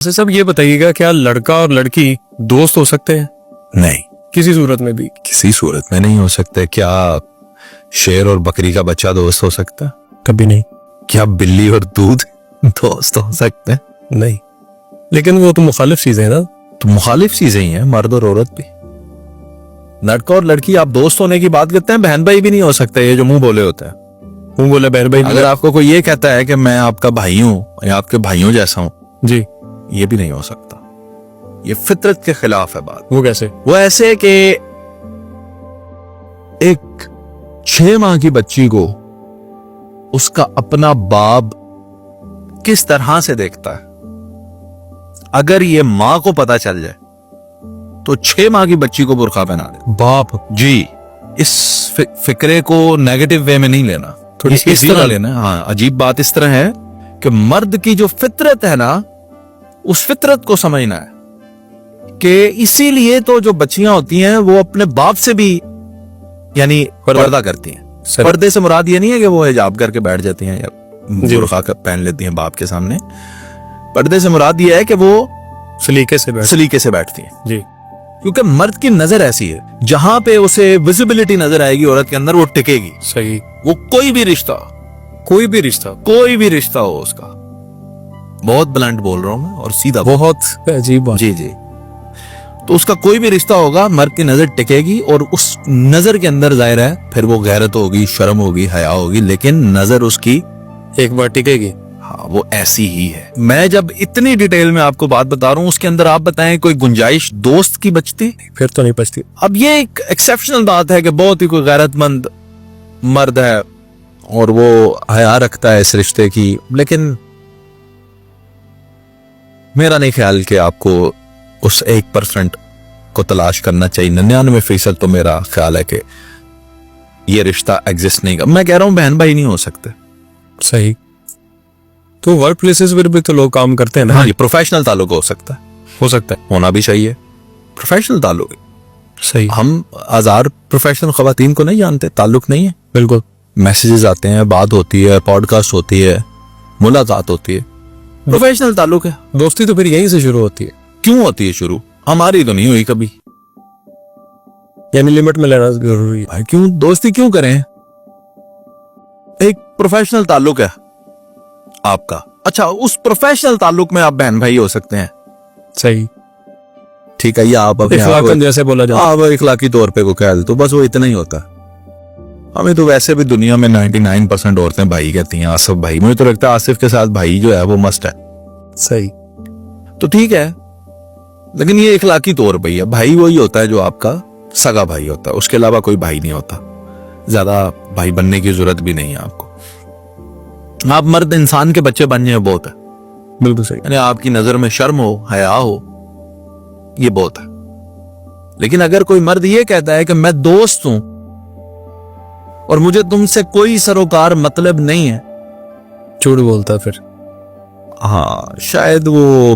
सब ये बताइएगा, क्या लड़का और लड़की दोस्त हो सकते हैं? नहीं, किसी सूरत में भी? किसी सूरत में नहीं हो सकते। क्या शेर और बकरी का बच्चा दोस्त हो सकता है? कभी नहीं। क्या बिल्ली और दूध दोस्त हो सकते हैं? नहीं, लेकिन वो तो मुखालिफ चीजें हैं ना। तो मुखालिफ चीजें ही हैं, मर्द और औरत भी। लड़का और लड़की आप दोस्त होने की बात करते हैं, बहन भाई भी नहीं हो सकते। ये जो मुंह बोले होते हैं, मुंह बोले बहन भाई। अगर आपको कोई ये कहता है कि मैं आपका भाई हूं या आपके भाइयों जैसा हूं, जी, ये भी नहीं हो सकता। ये फितरत के खिलाफ है बात। वो कैसे? वो ऐसे कि एक 6 माह की बच्ची को उसका अपना बाप किस तरह से देखता है, अगर ये मां को पता चल जाए तो 6 माह की बच्ची को बुर्का पहना दे। बाप जी, इस फिक्रे को नेगेटिव वे में नहीं लेना, थोड़ी इस तरह लेना। हाँ, अजीब बात इस तरह है कि मर्द की जो फितरत है ना, उस फितरत को समझना है कि इसीलिए तो जो बच्चियां होती हैं वो अपने बाप से भी यानी पर्दा करती हैं। पर्दे से मुराद ये नहीं है कि वो हिजाब करके बैठ जाती हैं या बुर्का पहन लेती हैं बाप के सामने। पर्दे से मुराद ये है कि वो सलीके से बैठती हैं। जी, क्योंकि मर्द की नजर ऐसी है, जहां पे उसे विजिबिलिटी नजर आएगी औरत के अंदर, वो टिकेगी। सही। वो कोई भी रिश्ता हो उसका। बहुत ब्लंट बोल रहा हूं मैं और सीधा, बहुत अजीब बात। जी जी। तो उसका कोई भी रिश्ता होगा, मर्द की नजर टिकेगी और उस नजर के अंदर जाहिर है फिर वो गैरत होगी, शर्म होगी, हया होगी, लेकिन नजर उसकी एक बार टिकेगी। हाँ, वो ऐसी ही है। मैं जब इतनी डिटेल में आपको बात बता रहा हूं, उसके अंदर आप बताएं कोई गुंजाइश दोस्त की बचती? फिर तो नहीं बचती। अब ये एक एक्सेप्शनल बात है कि बहुत ही कोई गैरतमंद मर्द है और वो हया रखता है इस रिश्ते की, लेकिन मेरा नहीं ख्याल कि आपको उस 1% को तलाश करना चाहिए। 99% तो मेरा ख्याल है कि ये रिश्ता एग्जिस्ट नहीं कर। मैं कह रहा हूं बहन भाई नहीं हो सकते। सही। तो वर्क प्लेसेस पर भी तो लोग काम करते हैं ना। हाँ, ये प्रोफेशनल ताल्लुक हो सकता है, होना भी चाहिए प्रोफेशनल ताल्लुक। सही। हम आजार प्रोफेशनल खवातीन को नहीं जानते, ताल्लुक नहीं है। बिल्कुल। मैसेजेस आते हैं, बात होती है, पॉडकास्ट होती है, मुलाकात होती है, प्रोफेशनल ताल्लुक है। दोस्ती तो फिर यहीं से शुरू होती है। क्यों होती है शुरू? हमारी तो नहीं हुई कभी। यानी लिमिट में लेना जरूरी है। भाई क्यों दोस्ती क्यों करें? एक प्रोफेशनल ताल्लुक है आपका। अच्छा, उस प्रोफेशनल ताल्लुक में आप बहन भाई हो सकते हैं। सही। ठीक है, ये आप इखलाकन जैसे बोला जाता है। आप इखलाकी तौर पे को कह दे तो बस वो इतना ही होता है। हमें तो वैसे भी दुनिया में 99% औरतें भाई कहती हैं। आसिफ भाई, मुझे तो लगता है आसिफ के साथ भाई जो है वो मस्ट है। सही। तो ठीक है, लेकिन ये इखलाकी तौर पे ही है। भाई वही होता है जो आपका सगा भाई होता है, उसके अलावा कोई भाई नहीं होता। ज्यादा भाई बनने की जरूरत भी नहीं है आपको। आप मर्द इंसान के बच्चे बन जाए बहुत है। बिल्कुल सही। यानी आपकी नजर में शर्म हो, हया हो, ये बहुत है। लेकिन अगर कोई मर्द ये कहता है कि मैं दोस्त हूं और मुझे तुमसे कोई सरोकार मतलब नहीं है, झूठ बोलता है फिर। हाँ, शायद वो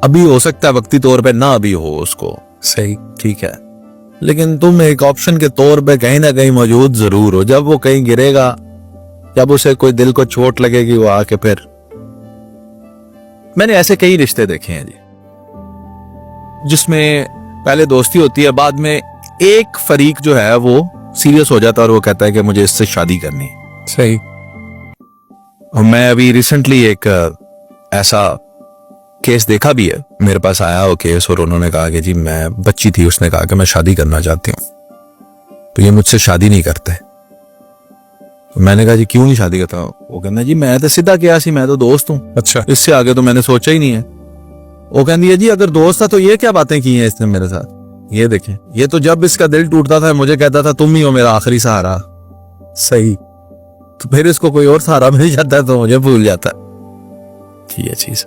अभी हो सकता है वक्ती तौर पे ना भी हो उसको। सही। ठीक है, लेकिन तुम एक ऑप्शन के तौर पे कहीं ना कहीं मौजूद जरूर हो। जब वो कहीं गिरेगा, जब उसे कोई दिल को चोट लगेगी, वो आके फिर। मैंने ऐसे कई रिश्ते देखे हैं जी, जिसमें पहले दोस्ती होती है, बाद में एक फरीक जो है वो सीरियस हो जाता है और वो कहता है कि मुझे इससे शादी करनी है। सही। और मैं अभी रिसेंटली एक ऐसा केस देखा भी है, मेरे पास आया वो केस, और उन्होंने कहा कि जी मैं बच्ची थी, उसने कहा कि मैं शादी करना चाहती हूँ, तो ये मुझसे शादी नहीं करते। मैंने कहा जी क्यों नहीं शादी करता? वो कहना जी मैं तो सीधा किया सी, मैं तो दोस्त हूँ। अच्छा। इससे आगे तो मैंने सोचा ही नहीं है। वो कहती है जी अगर दोस्त था तो ये क्या बातें की हैं इसने मेरे साथ? ये देखें, ये तो जब इसका दिल टूटता था मुझे कहता था तुम ही हो मेरा आखिरी सहारा। सही। तो फिर इसको कोई और सहारा मिल जाता है तो मुझे भूल जाता है। ये चीज।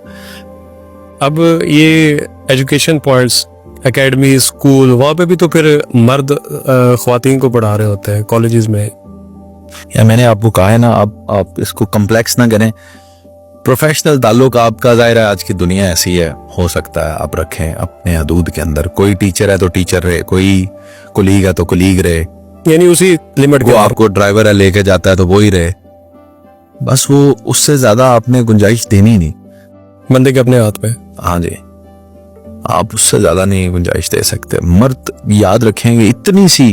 अब ये एजुकेशन पॉइंट्स, एकेडमी, स्कूल, वहां पे भी तो फिर मर्द ख्वातीन को पढ़ा रहे होते हैं कॉलेजेस में। या मैंने आपको कहा है ना, आप इसको कम्प्लेक्स ना करें। प्रोफेशनल ताल्लुक आपका, जाहिर है आज की दुनिया ऐसी है, हो सकता है आप रखें अपने हदूद के अंदर। कोई टीचर है तो टीचर रहे, कोई कुलीग है तो कुलीग रहे, यानी उसी लिमिट को। आपको ड्राइवर है लेके जाता है तो वो ही रहे, बस वो उससे ज्यादा आपने गुंजाइश देनी नहीं। बंदे के अपने हाथ में। हाँ जी, आप उससे ज्यादा नहीं गुंजाइश दे सकते। मर्द याद रखेंगे इतनी सी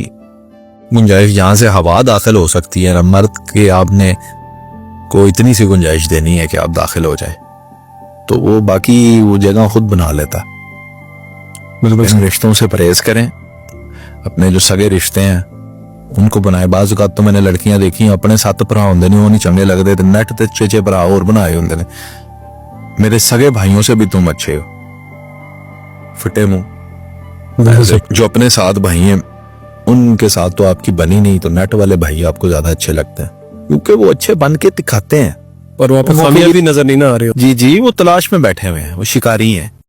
गुंजाइश जहां से हवा दाखिल हो सकती है ना, मर्द के आपने को इतनी सी गुंजाइश देनी है कि आप दाखिल हो जाए, तो वो बाकी वो जगह खुद बना लेता। बिल्कुल इन रिश्तों से परहेज करें, अपने जो सगे रिश्ते हैं उनको बनाए। बाज़ औक़ात तो मैंने लड़कियां देखी अपने सत्त भरा होंगे ने, वो नहीं चंगे लगते, तो नेट ते चेचे भरा और बनाए होंगे ने। मेरे सगे भाइयों से भी तुम अच्छे हो, फटे मुंह। जो अपने साथ भाई हैं उनके साथ तो आपकी बनी नहीं, तो नेट वाले भाई आपको ज्यादा अच्छे लगते हैं, क्योंकि वो अच्छे बन के दिखाते हैं। और वहाँ पे खामियां भी नजर नहीं ना आ रही हो। जी जी, वो तलाश में बैठे हुए हैं, वो शिकारी हैं।